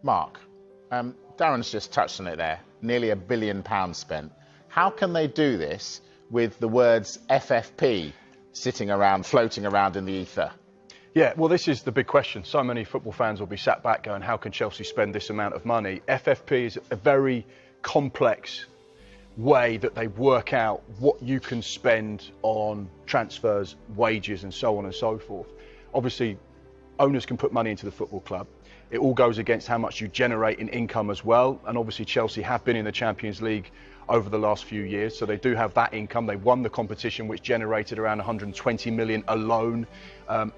Mark, Darren's just touched on it there. Nearly £1 billion spent. How can they do this with the words FFP sitting around, floating around in the ether? Yeah, well, this is the big question. So many football fans will be sat back going, how can Chelsea spend this amount of money? FFP is a very complex way that they work out what you can spend on transfers, wages, and so on and so forth. Obviously, owners can put money into the football club. It all goes against how much you generate in income as well. And obviously Chelsea have been in the Champions League over the last few years, so they do have that income. They won the competition, which generated around 120 million alone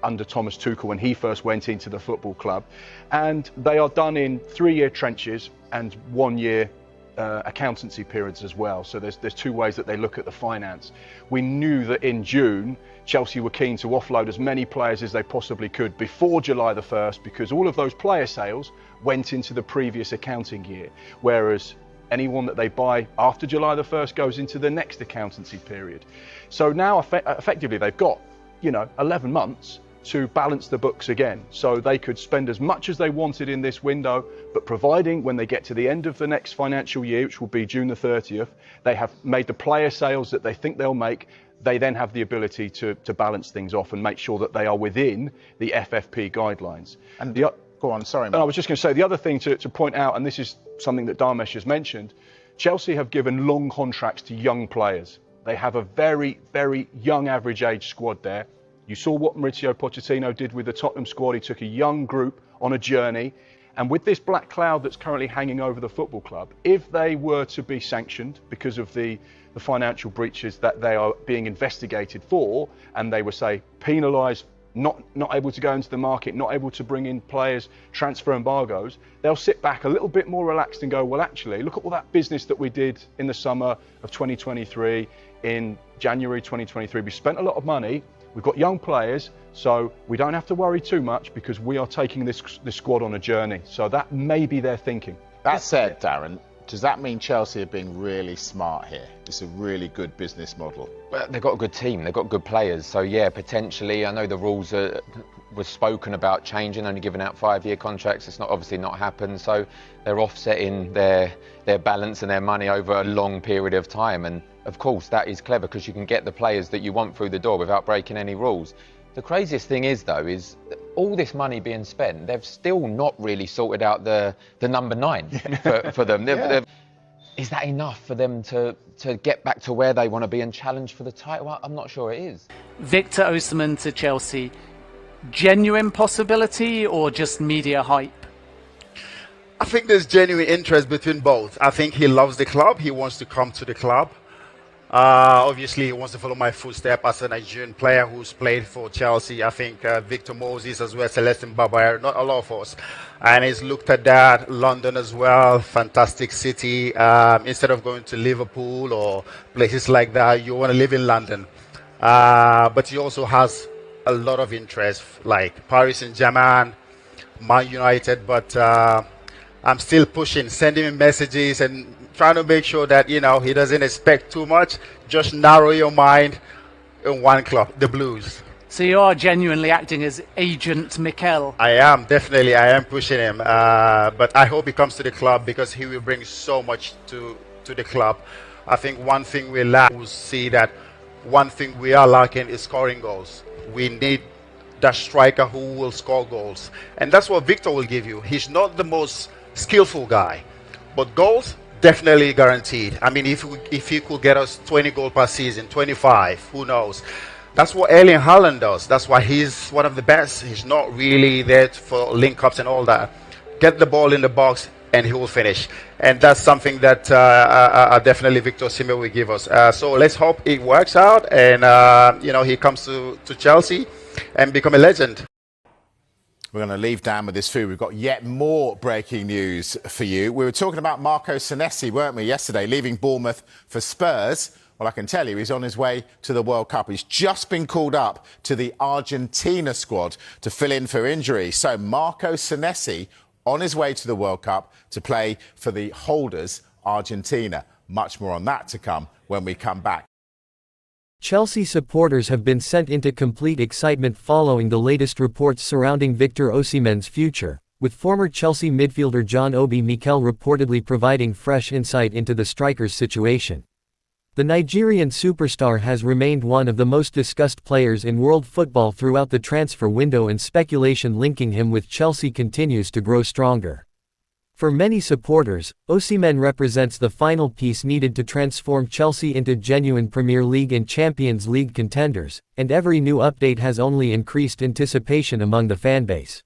under Thomas Tuchel when he first went into the football club. And they are done in 3-year trenches and 1-year accountancy periods as well. So there's 2 ways that they look at the finance. We knew that in June, Chelsea were keen to offload as many players as they possibly could before July the 1st, because all of those player sales went into the previous accounting year, whereas anyone that they buy after July the 1st goes into the next accountancy period. So now effectively they've got, 11 months to balance the books again. So they could spend as much as they wanted in this window, but providing when they get to the end of the next financial year, which will be June the 30th, they have made the player sales that they think they'll make, they then have the ability to balance things off and make sure that they are within the FFP guidelines. And go on, sorry, Mark. I was just going to say, the other thing to point out, and this is something that Dharmesh has mentioned, Chelsea have given long contracts to young players. They have a very, very young average age squad there. You saw what Mauricio Pochettino did with the Tottenham squad. He took a young group on a journey. And with this black cloud that's currently hanging over the football club, if they were to be sanctioned because of the financial breaches that they are being investigated for, and they were, say, penalised, not able to go into the market, not able to bring in players, transfer embargoes, they'll sit back a little bit more relaxed and go, well, actually, look at all that business that we did in the summer of 2023, in January 2023. We spent a lot of money. We've got young players, so we don't have to worry too much because we are taking this squad on a journey. So that may be their thinking. That said, Darren, does that mean Chelsea are being really smart here? It's a really good business model. Well, they've got a good team, they've got good players. So yeah, potentially, I know the rules was spoken about changing, only giving out 5-year contracts. It's obviously not happened. So they're offsetting their balance and their money over a long period of time. And of course, that is clever because you can get the players that you want through the door without breaking any rules. The craziest thing is, though, is all this money being spent, they've still not really sorted out the number 9 for them. Is that enough for them to get back to where they want to be and challenge for the title? I'm not sure it is. Victor Osimhen to Chelsea, genuine possibility or just media hype? I think there's genuine interest between both. I think he loves the club. He wants to come to the club. Obviously, he wants to follow my footsteps as a Nigerian player who's played for Chelsea. I think Victor Moses as well, Celestin Babayar, not a lot of us. And he's looked at that. London as well, fantastic city. Instead of going to Liverpool or places like that, you want to live in London. But he also has a lot of interest, like Paris Saint-Germain, Man United. But I'm still pushing, sending him messages and trying to make sure that, he doesn't expect too much. Just narrow your mind in one club, the Blues. So you are genuinely acting as agent Mikel? I am, definitely. I am pushing him. But I hope he comes to the club because he will bring so much to the club. I think one thing we lack, we'll see that one thing we are lacking is scoring goals. We need that striker who will score goals. And that's what Victor will give you. He's not the most skillful guy, but goals, definitely guaranteed. I mean, if he could get us 20 goals per season, 25, who knows? That's what Erling Haaland does. That's why he's one of the best. He's not really there for link-ups and all that. Get the ball in the box and he will finish. And that's something that definitely Victor Osimhen will give us. So let's hope it works out and, he comes to Chelsea and become a legend. We're going to leave Dan with this food. We've got yet more breaking news for you. We were talking about Marco Senesi, weren't we, yesterday, leaving Bournemouth for Spurs. Well, I can tell you he's on his way to the World Cup. He's just been called up to the Argentina squad to fill in for injury. So Marco Senesi on his way to the World Cup to play for the holders, Argentina. Much more on that to come when we come back. Chelsea supporters have been sent into complete excitement following the latest reports surrounding Victor Osimhen's future. with former Chelsea midfielder John Obi Mikel reportedly providing fresh insight into the striker's situation. The Nigerian superstar has remained one of the most discussed players in world football throughout the transfer window, and speculation linking him with Chelsea continues to grow stronger. For many supporters, Osimhen represents the final piece needed to transform Chelsea into genuine Premier League and Champions League contenders, and every new update has only increased anticipation among the fanbase.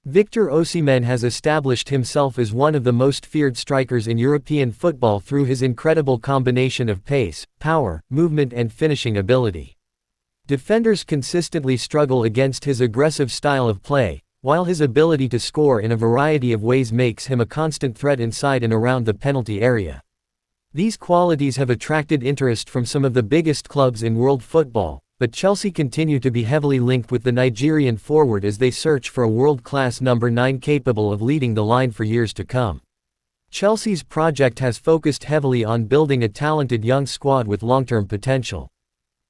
Victor Osimhen has established himself as one of the most feared strikers in European football through his incredible combination of pace, power, movement and finishing ability. Defenders consistently struggle against his aggressive style of play, while his ability to score in a variety of ways makes him a constant threat inside and around the penalty area. These qualities have attracted interest from some of the biggest clubs in world football, but Chelsea continue to be heavily linked with the Nigerian forward as they search for a world-class number 9 capable of leading the line for years to come. Chelsea's project has focused heavily on building a talented young squad with long-term potential.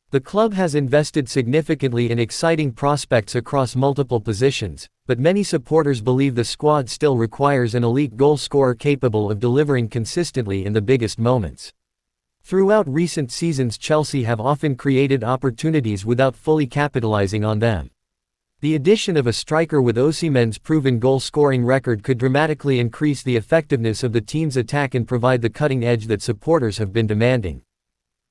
The club has invested significantly in exciting prospects across multiple positions, but many supporters believe the squad still requires an elite goal scorer capable of delivering consistently in the biggest moments. Throughout recent seasons, Chelsea have often created opportunities without fully capitalizing on them. The addition of a striker with Osimhen's proven goal-scoring record could dramatically increase the effectiveness of the team's attack and provide the cutting edge that supporters have been demanding.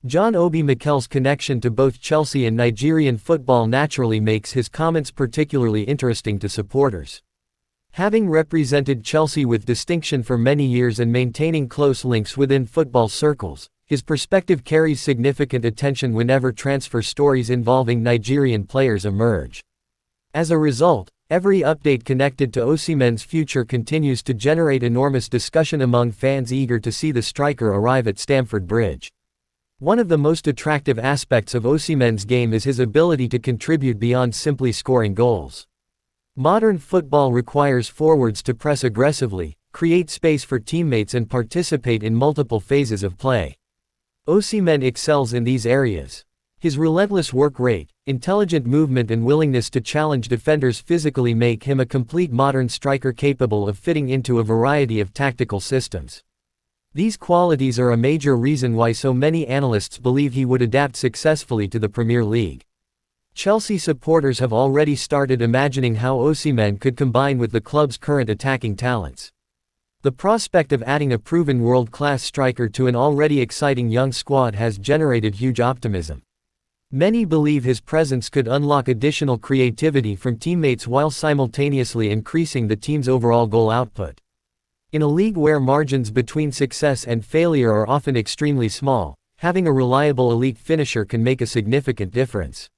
John Obi Mikel's connection to both Chelsea and Nigerian football naturally makes his comments particularly interesting to supporters. Having represented Chelsea with distinction for many years and maintaining close links within football circles, his perspective carries significant attention whenever transfer stories involving Nigerian players emerge. As a result, every update connected to Osimhen's future continues to generate enormous discussion among fans eager to see the striker arrive at Stamford Bridge. One of the most attractive aspects of Osimhen's game is his ability to contribute beyond simply scoring goals. Modern football requires forwards to press aggressively, create space for teammates and participate in multiple phases of play. Osimhen excels in these areas. His relentless work rate, intelligent movement and willingness to challenge defenders physically make him a complete modern striker capable of fitting into a variety of tactical systems. These qualities are a major reason why so many analysts believe he would adapt successfully to the Premier League. Chelsea supporters have already started imagining how Osimhen could combine with the club's current attacking talents. The prospect of adding a proven world-class striker to an already exciting young squad has generated huge optimism. Many believe his presence could unlock additional creativity from teammates while simultaneously increasing the team's overall goal output. In a league where margins between success and failure are often extremely small, having a reliable elite finisher can make a significant difference.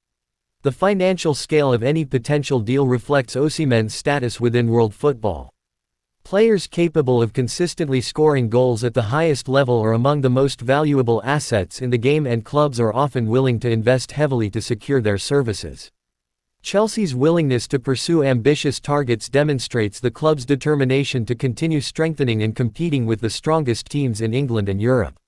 The financial scale of any potential deal reflects Osimhen's status within world football. Players capable of consistently scoring goals at the highest level are among the most valuable assets in the game, and clubs are often willing to invest heavily to secure their services. Chelsea's willingness to pursue ambitious targets demonstrates the club's determination to continue strengthening and competing with the strongest teams in England and Europe.